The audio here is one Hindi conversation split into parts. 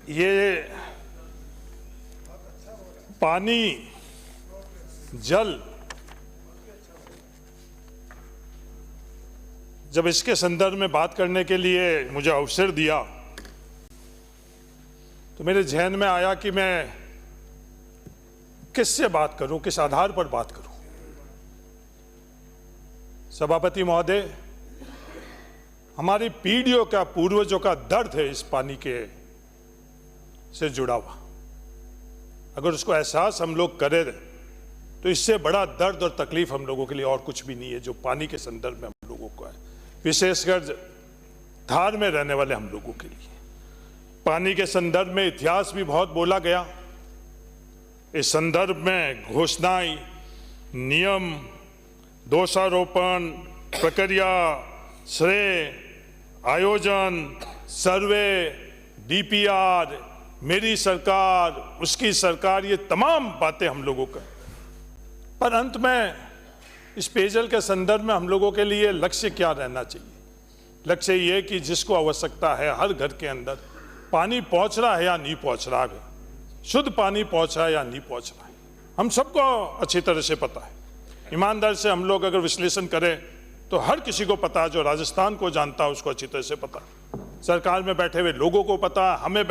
ये पानी, जल, जब इसके संदर्भ में बात करने के लिए मुझे अवसर दिया तो मेरे ज़हन में आया कि मैं किससे बात करूं, किस आधार पर बात करूं। सभापति महोदय, हमारी पीढ़ियों का, पूर्वजों का दर्द है इस पानी के से जुड़ा हुआ। अगर उसको एहसास हम लोग करें तो इससे बड़ा दर्द और तकलीफ हम लोगों के लिए और कुछ भी नहीं है जो पानी के संदर्भ में हम लोगों को है, विशेषकर धार में रहने वाले हम लोगों के लिए। पानी के संदर्भ में इतिहास भी बहुत बोला गया। इस संदर्भ में घोषणाएं, नियम, दोषारोपण, प्रक्रिया, श्रेय, आयोजन, सर्वे, डीपीआर, मेरी सरकार, उसकी सरकार, ये तमाम बातें हम लोगों का। पर अंत में इस पेयजल के संदर्भ में हम लोगों के लिए लक्ष्य क्या रहना चाहिए? लक्ष्य ये कि जिसको आवश्यकता है हर घर के अंदर पानी पहुंच रहा है या नहीं पहुंच रहा है, शुद्ध पानी पहुंच रहा है या नहीं पहुंच रहा है, हम सबको अच्छी तरह से पता है। ईमानदार से हम लोग अगर विश्लेषण करें तो हर किसी को पता है, जो राजस्थान को जानता है उसको अच्छी तरह से पता है, सरकार में बैठे हुए लोगों को पता है, हमें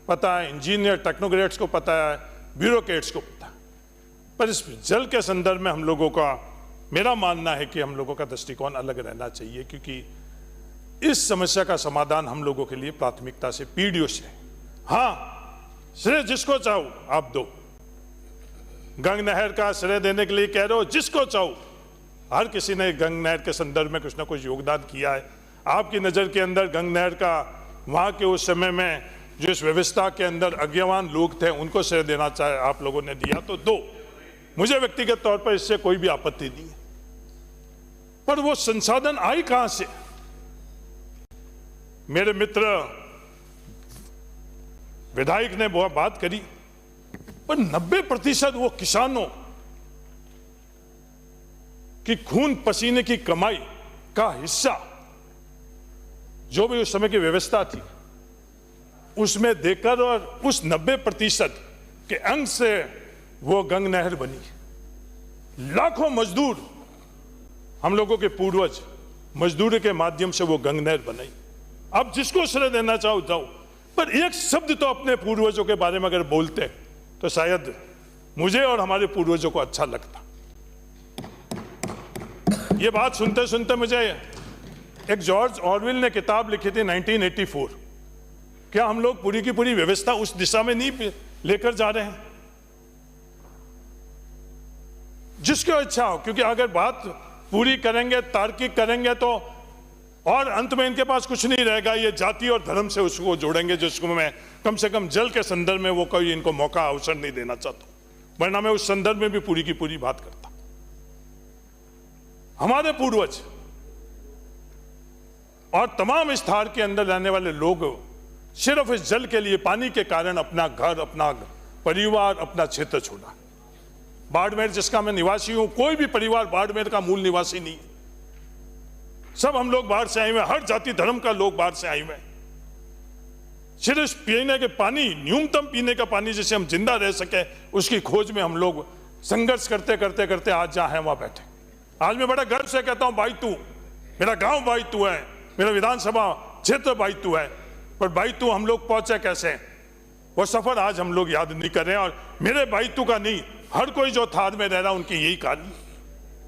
पता है, इंजीनियर टेक्नोक्रेट्स को पता है, ब्यूरोक्रेट्स को पता है। पर इस जल के संदर्भ में हम लोगों का, मेरा मानना है कि हम लोगों का दृष्टिकोण अलग रहना चाहिए, क्योंकि इस समस्या का समाधान हम लोगों के लिए प्राथमिकता से, पीढ़ियों से। हाँ, श्रेय जिसको चाहो आप दो। गंग नहर का श्रेय देने के लिए कह रहे हो, जिसको चाहो। हर किसी ने गंग नहर के संदर्भ में कुछ ना कुछ योगदान किया है। आपकी नज़र के अंदर गंग नहर का, वहाँ के उस समय में जो इस व्यवस्था के अंदर अज्ञावान लोग थे उनको श्रेय देना चाहे, आप लोगों ने दिया तो दो। मुझे व्यक्तिगत तौर पर इससे कोई भी आपत्ति नहीं है। पर वो संसाधन आई कहां से? मेरे मित्र विधायक ने बहुत बात करी, पर 90% वो किसानों की खून पसीने की कमाई का हिस्सा, जो भी उस समय की व्यवस्था थी, उसमें देकर और उस 90% के अंग से वो गंग नहर बनी। लाखों मजदूर, हम लोगों के पूर्वज मजदूरी के माध्यम से वो गंग नहर बनाई। अब जिसको श्रेय देना चाहो जाओ, पर एक शब्द तो अपने पूर्वजों के बारे में अगर बोलते तो शायद मुझे और हमारे पूर्वजों को अच्छा लगता। ये बात सुनते सुनते मुझे एक जॉर्ज ऑरवेल ने किताब लिखी थी 1984। क्या हम लोग पूरी की पूरी व्यवस्था उस दिशा में नहीं लेकर जा रहे हैं? जिसको इच्छा हो, क्योंकि अगर बात पूरी करेंगे, तार्किक करेंगे तो और अंत में इनके पास कुछ नहीं रहेगा। ये जाति और धर्म से उसको जोड़ेंगे, जिसको मैं कम से कम जल के संदर्भ में वो कोई इनको मौका, अवसर नहीं देना चाहता, वरना मैं उस संदर्भ में भी पूरी की पूरी बात करता। हमारे पूर्वज और तमाम इस धार के अंदर रहने वाले लोग सिर्फ इस जल के लिए, पानी के कारण अपना घर, अपना परिवार, अपना क्षेत्र छोड़ा। बाड़मेर जिसका मैं निवासी हूं, कोई भी परिवार बाड़मेर का मूल निवासी नहीं। सब हम लोग बाहर से आए हुए, हर जाति धर्म का लोग बाहर से आए हुए। सिर्फ पीने के पानी, न्यूनतम पीने का पानी जिसे हम जिंदा रह सके, उसकी खोज में हम लोग संघर्ष करते करते करते आज जहां हैं वहां बैठे। आज मैं बड़ा गर्व से कहता हूं, भाई तू, मेरा गांव भाई तू है, मेरा विधानसभा क्षेत्र भाई तू है। पर भाई तू हम लोग पहुंचे कैसे, वो सफर आज हम लोग याद नहीं कर रहे हैं। और मेरे भाई तू का नहीं, हर कोई जो थार में रह रहा उनकी यही कहानी।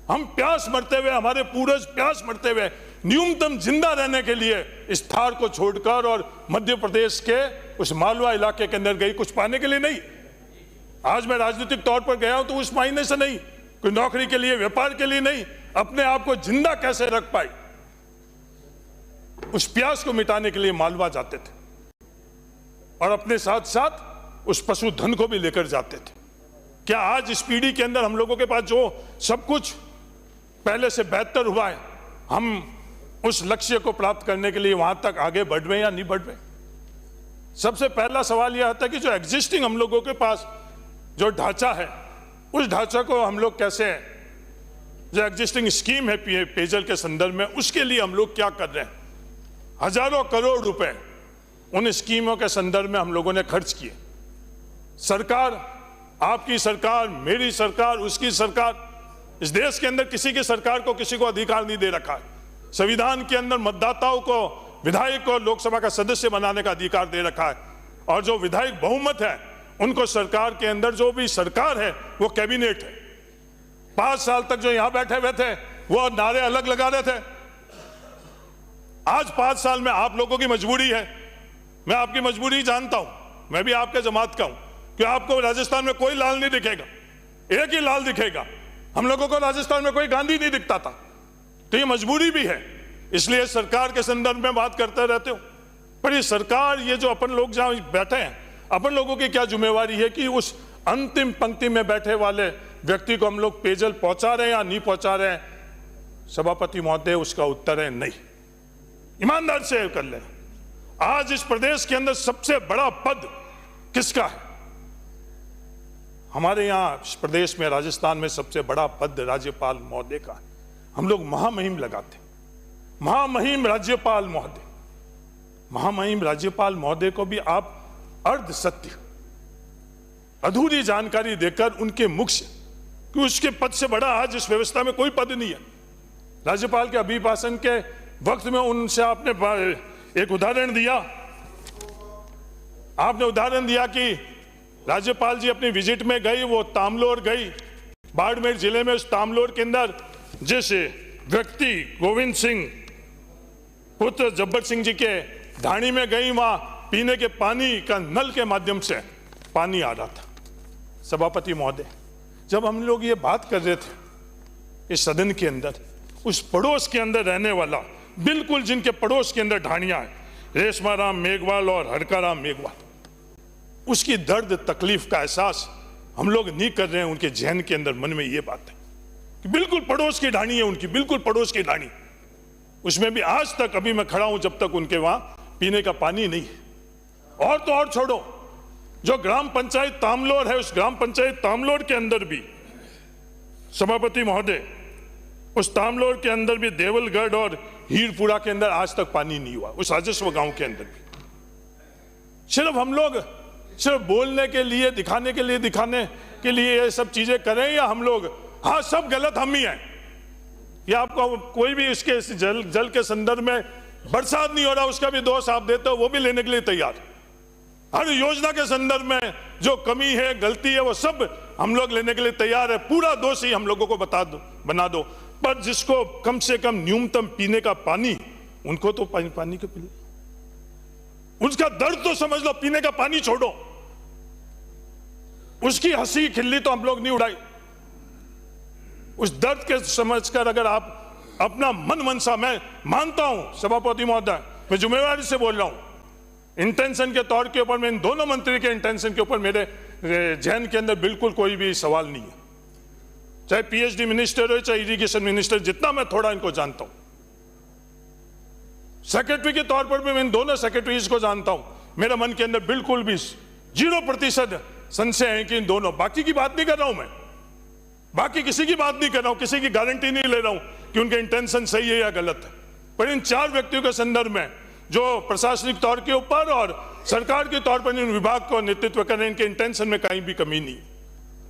हम प्यास मरते हुए, हमारे पूर्वज प्यास मरते हुए न्यूनतम जिंदा रहने के लिए इस थार को छोड़कर और मध्य प्रदेश के उस मालवा इलाके के अंदर गई, कुछ पाने के लिए नहीं। आज मैं राजनीतिक तौर पर गया हूं तो उस मायने से नहीं, कोई नौकरी के लिए, व्यापार के लिए नहीं, अपने आप को जिंदा कैसे रख पाए, उस प्यास को मिटाने के लिए मालवा जाते थे और अपने साथ साथ उस पशुधन को भी लेकर जाते थे। क्या आज इस पीढ़ी के अंदर हम लोगों के पास जो सब कुछ पहले से बेहतर हुआ है, हम उस लक्ष्य को प्राप्त करने के लिए वहां तक आगे बढ़ रहे हैं या नहीं बढ़ रहे? सबसे पहला सवाल यह आता है कि जो एग्जिस्टिंग हम लोगों के पास जो ढांचा है, उस ढांचा को हम लोग कैसे, जो एग्जिस्टिंग स्कीम है पेयजल के संदर्भ में, उसके लिए हम लोग क्या कर रहे हैं? हजारों करोड़ रुपए उन स्कीमों के संदर्भ में हम लोगों ने खर्च किए। सरकार, आपकी सरकार, मेरी सरकार, उसकी सरकार, इस देश के अंदर किसी की सरकार को किसी को अधिकार नहीं दे रखा है। संविधान के अंदर मतदाताओं को विधायक को लोकसभा का सदस्य बनाने का अधिकार दे रखा है, और जो विधायक बहुमत है उनको सरकार के अंदर, जो भी सरकार है वो कैबिनेट है। 5 साल तक जो यहां बैठे हुए थे वो नारे अलग लगा रहे थे। आज 5 साल में आप लोगों की मजबूरी है, मैं आपकी मजबूरी जानता हूं, मैं भी आपके जमात का हूं कि आपको राजस्थान में कोई लाल नहीं दिखेगा, एक ही लाल दिखेगा। हम लोगों को राजस्थान में कोई गांधी नहीं दिखता था, तो ये मजबूरी भी है, इसलिए सरकार के संदर्भ में बात करते रहते हो। पर ये सरकार, ये जो अपन लोग जहां बैठे हैं, अपन लोगों की क्या जिम्मेवारी है कि उस अंतिम पंक्ति में बैठे वाले व्यक्ति को हम लोग पेयजल पहुंचा रहे हैं या नहीं पहुंचा रहे हैं? सभापति महोदय, उसका उत्तर है नहीं। ईमानदार से कर ले। आज इस प्रदेश के अंदर सबसे बड़ा पद किसका है? हमारे यहां इस प्रदेश में, राजस्थान में सबसे बड़ा पद राज्यपाल महोदय का है। हम लोग महामहिम लगाते, महामहिम राज्यपाल महोदय। महामहिम राज्यपाल महोदय को भी आप अर्ध सत्य, अधूरी जानकारी देकर उनके मुख से, कि उसके पद से बड़ा आज इस व्यवस्था में कोई पद नहीं है। राज्यपाल के अभिभाषण के वक्त में उनसे आपने एक उदाहरण दिया, आपने उदाहरण दिया कि राज्यपाल जी अपनी विजिट में गई, वो तामलोर गई, बाड़मेर जिले में। उस तामलोर के अंदर जिस व्यक्ति गोविंद सिंह पुत्र जब्बर सिंह जी के ढाणी में गई, वहां पीने के पानी का नल के माध्यम से पानी आ रहा था। सभापति महोदय, जब हम लोग ये बात कर रहे थे इस सदन के अंदर, उस पड़ोस के अंदर रहने वाला, बिल्कुल जिनके पड़ोस के अंदर ढाणियां हैं, रेशमाराम मेघवाल और हरकाराम मेघवाल, उसकी दर्द तकलीफ का एहसास हम लोग नहीं कर रहे हैं। उनके जहन के अंदर, मन में ये बात है कि बिल्कुल पड़ोस की ढाणी है उनकी, बिल्कुल पड़ोस की ढाणी। उसमें भी आज तक, अभी मैं खड़ा हूं, जब तक उनके वहां पीने का पानी नहीं है। और तो और छोड़ो, जो ग्राम पंचायत तामलोर है, उस ग्राम पंचायत तामलोर के अंदर भी सभापति महोदय, उस तामलोर के अंदर भी देवलगढ़ और हीरपुरा के अंदर आज तक पानी नहीं हुआ, उस राजस्व गांव के अंदर भी। सिर्फ हम लोग सिर्फ बोलने के लिए, दिखाने के लिए ये सब चीजें करें, या हम लोग, हाँ सब गलत हम ही हैं, या आपको कोई भी इसके जल के संदर्भ में बरसात नहीं हो रहा उसका भी दोष आप देते हो, वो भी लेने के लिए तैयार। हर योजना के संदर्भ में जो कमी है, गलती है, वो सब हम लोग लेने के लिए तैयार है। पूरा दोष ही हम लोगों को बना दो, पर जिसको कम से कम न्यूनतम पीने का पानी, उनको तो पानी के पीने, उसका दर्द तो समझ लो। पीने का पानी छोड़ो, उसकी हंसी खिल्ली तो हम लोग नहीं उड़ाई। उस दर्द के समझकर अगर आप अपना मन मनसा, मैं मानता हूं सभापति महोदय, मैं जिम्मेवारी से बोल रहा हूं, इंटेंशन के तौर के ऊपर, मैं इन दोनों मंत्री के इंटेंशन के ऊपर मेरे जहन के अंदर बिल्कुल कोई भी सवाल नहीं है। चाहे पीएचडी मिनिस्टर हो, चाहे इरिगेशन मिनिस्टर, जितना मैं थोड़ा इनको जानता हूं, सेक्रेटरी के तौर पर भी मैं इन दोनों सेक्रेटरीज को जानता हूं, मेरे मन के अंदर बिल्कुल भी 0% संशय है कि इन दोनों, बाकी की बात नहीं कर रहा हूं मैं, बाकी किसी की बात नहीं कर रहा हूं, किसी की गारंटी नहीं ले रहा हूं कि उनके इंटेंशन सही है या गलत है, पर इन 4 व्यक्तियों के संदर्भ में जो प्रशासनिक तौर के ऊपर और सरकार के तौर पर इन विभाग को नेतृत्व कर रहे हैं, इनके इंटेंशन में कहीं भी कमी नहीं।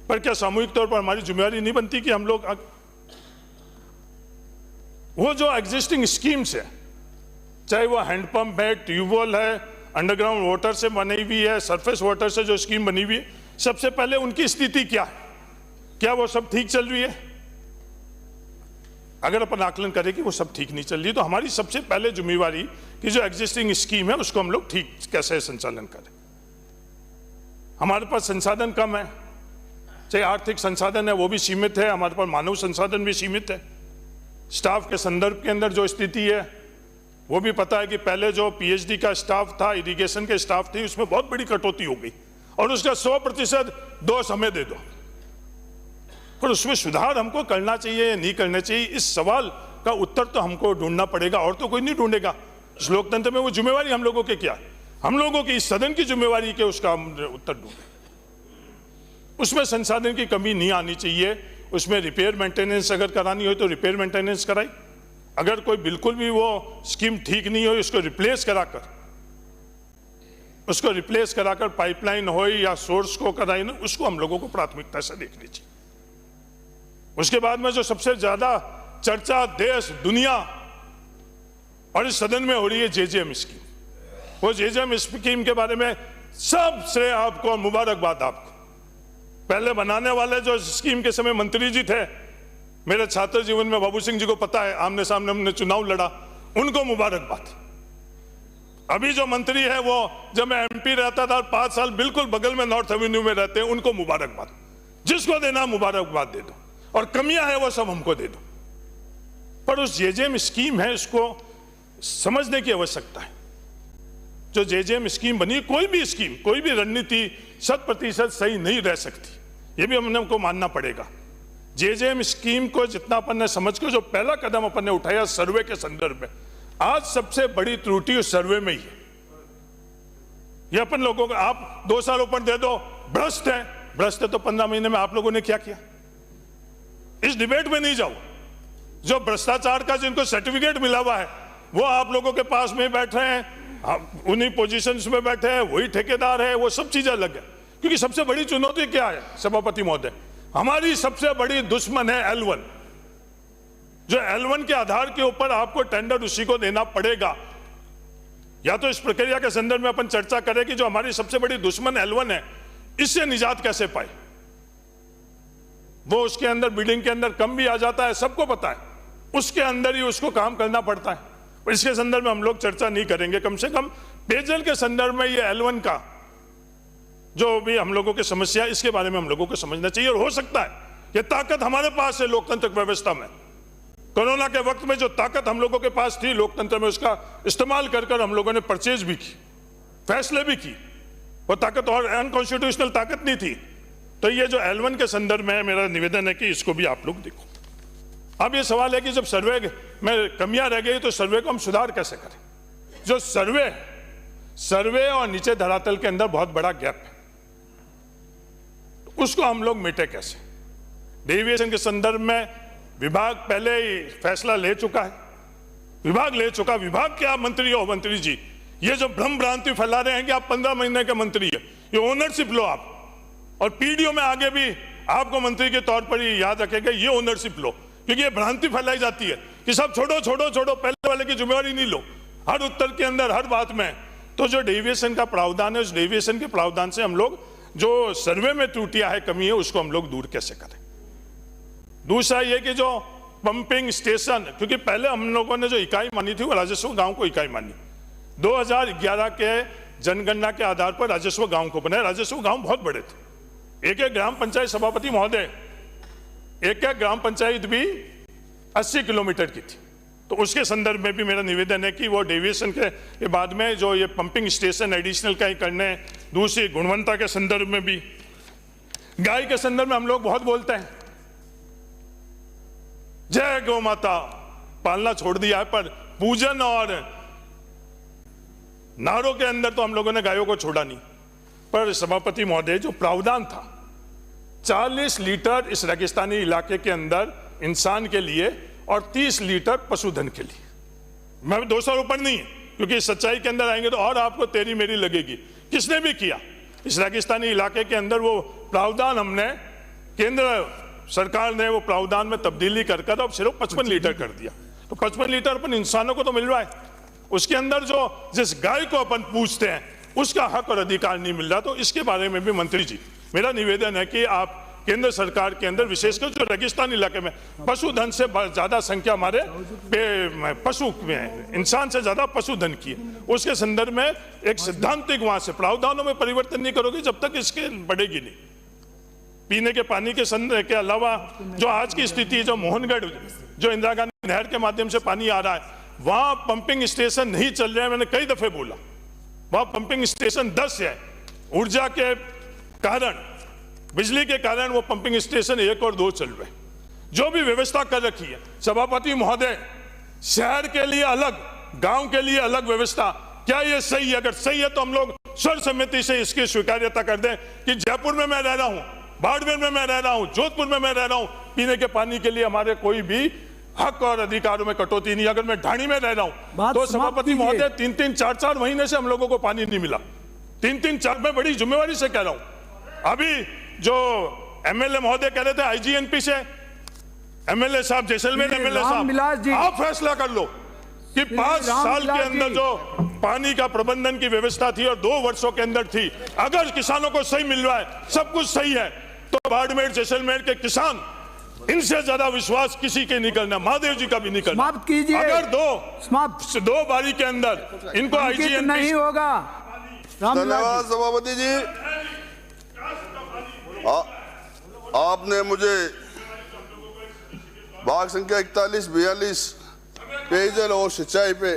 पर क्या सामूहिक तौर पर हमारी जिम्मेवारी नहीं बनती कि हम लोग वो जो एग्जिस्टिंग स्कीम्स है, चाहे वो हैंडपंप है, ट्यूबवेल है, अंडरग्राउंड वाटर से बनी हुई है, सरफेस वाटर से जो स्कीम बनी हुई है, सबसे पहले उनकी स्थिति क्या है, क्या वो सब ठीक चल रही है? अगर अपन आकलन करें कि वो सब ठीक नहीं चल रही, तो हमारी सबसे पहले जिम्मेवारी कि जो एग्जिस्टिंग स्कीम है उसको हम लोग ठीक कैसे संचालन करें। हमारे पास संसाधन कम है, चाहे आर्थिक संसाधन है वो भी सीमित है, हमारे पास मानव संसाधन भी सीमित है, स्टाफ के संदर्भ के अंदर जो स्थिति है वो भी पता है कि पहले जो पीएचडी का स्टाफ था, इरिगेशन के स्टाफ थी, उसमें बहुत बड़ी कटौती हो गई और उसका 100% दोष हमें दे दो, पर उसमें सुधार हमको करना चाहिए या नहीं करना चाहिए, इस सवाल का उत्तर तो हमको ढूंढना पड़ेगा, और तो कोई नहीं ढूंढेगा। इस लोकतंत्र में वो जिम्मेवारी हम लोगों की क्या है, हम लोगों की इस सदन की जिम्मेवारी के उसका हम उत्तर ढूंढें। उसमें संसाधन की कमी नहीं आनी चाहिए, उसमें रिपेयर मेंटेनेंस अगर करानी हो तो रिपेयर मेंटेनेंस कराई, अगर कोई बिल्कुल भी वो स्कीम ठीक नहीं हो उसको रिप्लेस कराकर उसको रिप्लेस कराकर पाइपलाइन हो या सोर्स को कराई ना, उसको हम लोगों को प्राथमिकता से देखनी चाहिए। उसके बाद में जो सबसे ज्यादा चर्चा देश दुनिया और इस सदन में हो रही है जेजेएम स्कीम, वो जेजेएम स्कीम के बारे में सब श्रेय आपको और मुबारकबाद आपको। पहले बनाने वाले जो स्कीम के समय मंत्री जी थे, मेरे छात्र जीवन में बाबू सिंह जी को पता है, आमने सामने हमने चुनाव लड़ा, उनको मुबारकबाद। अभी जो मंत्री है वो जब मैं एमपी रहता था 5 साल बिल्कुल बगल में नॉर्थ एवेन्यू में रहते हैं, उनको मुबारकबाद। जिसको देना मुबारकबाद दे दो, और कमियां है वो सब हमको दे दो। पर उस जेजेएम स्कीम है, इसको समझने की आवश्यकता है। जो जेजेएम स्कीम बनी, कोई भी स्कीम, कोई भी रणनीति 100% सही नहीं रह सकती, ये भी हमको मानना पड़ेगा। जेजेएम स्कीम को जितना अपन ने समझ के जो पहला कदम अपन ने उठाया सर्वे के संदर्भ में, आज सबसे बड़ी त्रुटि उस सर्वे में ही है। ये अपन लोगों को आप 2 साल ऊपर दे दो, भ्रष्ट है। भ्रष्ट है तो 15 महीने में आप लोगों ने क्या किया? इस डिबेट में नहीं जाओ। जो भ्रष्टाचार का जिनको सर्टिफिकेट मिला हुआ है वो आप लोगों के पास में बैठ रहे हैं, उन्हीं पोजीशंस में बैठे हैं, वही ठेकेदार है, वो सब चीजें अलग है। क्योंकि सबसे बड़ी चुनौती क्या है सभापति महोदय? हमारी सबसे बड़ी दुश्मन है L1। जो L1 के आधार के ऊपर आपको टेंडर उसी को देना पड़ेगा। या तो इस प्रक्रिया के संदर्भ में अपन चर्चा करें कि जो हमारी सबसे बड़ी दुश्मन L1 है, इससे निजात कैसे पाए। वो उसके अंदर बिल्डिंग के अंदर कम भी आ जाता है, सबको पता है, उसके अंदर ही उसको काम करना पड़ता है। इसके संदर्भ में हम लोग चर्चा नहीं करेंगे। कम से कम पेयजल के संदर्भ में ये L1 का जो भी हम लोगों की समस्या, इसके बारे में हम लोगों को समझना चाहिए। और हो सकता है ये ताकत हमारे पास है लोकतांत्रिक व्यवस्था में। कोरोना के वक्त में जो ताकत हम लोगों के पास थी लोकतंत्र में, उसका इस्तेमाल कर हम लोगों ने परचेज भी की, फैसले भी की। वो ताकत और अनकॉन्स्टिट्यूशनल ताकत नहीं थी। तो ये जो L1 के संदर्भ में मेरा निवेदन है कि इसको भी आप लोग देखो। अब ये सवाल है कि जब सर्वे में कमियां रह गई तो सर्वे को हम सुधार कैसे करें? जो सर्वे और नीचे धरातल के अंदर बहुत बड़ा गैप है, उसको हम लोग मिटे कैसे? डेविएशन के संदर्भ में विभाग पहले ही फैसला ले चुका है, विभाग के आप मंत्री हो मंत्री जी, ये जो भ्रम भ्रांति फैला रहे हैं कि आप 15 महीने के मंत्री है, ये ओनरशिप लो आप। और पीडीओ में आगे भी आपको मंत्री के तौर पर ही याद रखेगा, ये ओनरशिप लो। क्योंकि ये भ्रांति फैलाई जाती है कि सब छोड़ो, पहले वाले की जिम्मेवारी नहीं लो हर उत्तर के अंदर, हर बात में। तो जो डेविएशन का प्रावधान है, उस डेविएशन के प्रावधान से हम लोग जो सर्वे में त्रुटियां है, कमी है, उसको हम लोग दूर कैसे करें? दूसरा ये कि जो पंपिंग स्टेशन, क्योंकि पहले हम लोगों ने जो इकाई मानी थी वो राजस्व गांव को इकाई मानी। 2011 के जनगणना के आधार पर राजस्व गांव को बनाया। राजस्व गांव बहुत बड़े थे, एक ग्राम पंचायत सभापति महोदय, एक ग्राम पंचायत भी 80 किलोमीटर की थी। तो उसके संदर्भ में भी मेरा निवेदन है कि वो डेविएशन के बाद में जो ये पंपिंग स्टेशन एडिशनल कहीं करने, दूसरी गुणवत्ता के संदर्भ में भी। गाय के संदर्भ में हम लोग बहुत बोलते हैं, जय गौ माता, पालना छोड़ दिया है, पर पूजन और नारों के अंदर तो हम लोगों ने गायों को छोड़ा नहीं। पर सभापति महोदय, जो प्रावधान था 40 लीटर इस रेगिस्तानी इलाके के अंदर इंसान के लिए और 30 लीटर पशुधन के लिए, मैं 200 ऊपर नहीं है, क्योंकि सच्चाई के अंदर आएंगे तो और आपको तेरी मेरी लगेगी। किसने भी किया इस रेगिस्तानी इलाके के अंदर, वो प्रावधान हमने, केंद्र सरकार ने वो प्रावधान में तब्दीली कर अब सिर्फ 55 लीटर कर दिया। तो 55 लीटर अपन इंसानों को तो मिल रहा है, उसके अंदर जो जिस गाय को अपन पूछते हैं उसका हक और अधिकार नहीं मिल रहा। तो इसके बारे में भी मंत्री जी मेरा निवेदन है कि आप केंद्र सरकार के अंदर, विशेषकर जो रेगिस्तान इलाके में पशुधन से ज्यादा संख्या हमारे पशु में, इंसान से ज्यादा पशुधन की है, उसके संदर्भ में एक सैद्धांतिक वहां से प्रावधानों में परिवर्तन नहीं करोगे जब तक इसके बढ़ेगी नहीं। पीने के पानी के अलावा जो आज की स्थिति है, जो मोहनगढ़ जो इंदिरा गांधी नहर के माध्यम से पानी आ रहा है, वहां पंपिंग स्टेशन नहीं चल रहे हैं। मैंने कई दफे बोला, वहां पंपिंग स्टेशन 10 है, ऊर्जा के कारण, बिजली के कारण वो पंपिंग स्टेशन 1 और 2 चल रहे। जो भी व्यवस्था कर रखी है सभापति महोदय, शहर के लिए अलग, गांव के लिए अलग व्यवस्था, क्या ये सही है? अगर सही है तो हम लोग सर्वसम्मति से इसकी स्वीकार्यता कर दें कि जयपुर में मैं रह रहा हूं, बाड़मेर में मैं रह रहा हूं, जोधपुर में मैं रह रहा हूं, पीने के पानी के लिए हमारे कोई भी हक और अधिकारों में कटौती नहीं। अगर मैं ढाणी में रह रहा हूं तो सभापति महोदय 3-3, 4-4 महीने से हम लोगों को पानी नहीं मिला। 3-3 4 में बड़ी जिम्मेवारी से कह रहा हूं। अभी जो एमएलए महोदय कह रहे थे आईजीएनपी से, एमएलए साहब जैसलमेर एमएलए साहब, आप फैसला कर लो कि 5 साल के अंदर जो पानी का प्रबंधन की व्यवस्था थी और 2 वर्षों के अंदर थी, अगर किसानों को सही मिल रहा है, सब कुछ सही है, तो बाड़मेर जैसलमेर के किसान, इनसे ज्यादा विश्वास किसी के नहीं करना, महादेव जी का भी नहीं करना। समाप्त कीजिए। अगर दो बारी के अंदर इनको आईजीएनपी नहीं होगा। धन्यवाद सभापति जी। आपने मुझे भाग संख्या 41-42 पेयजल और सिंचाई पे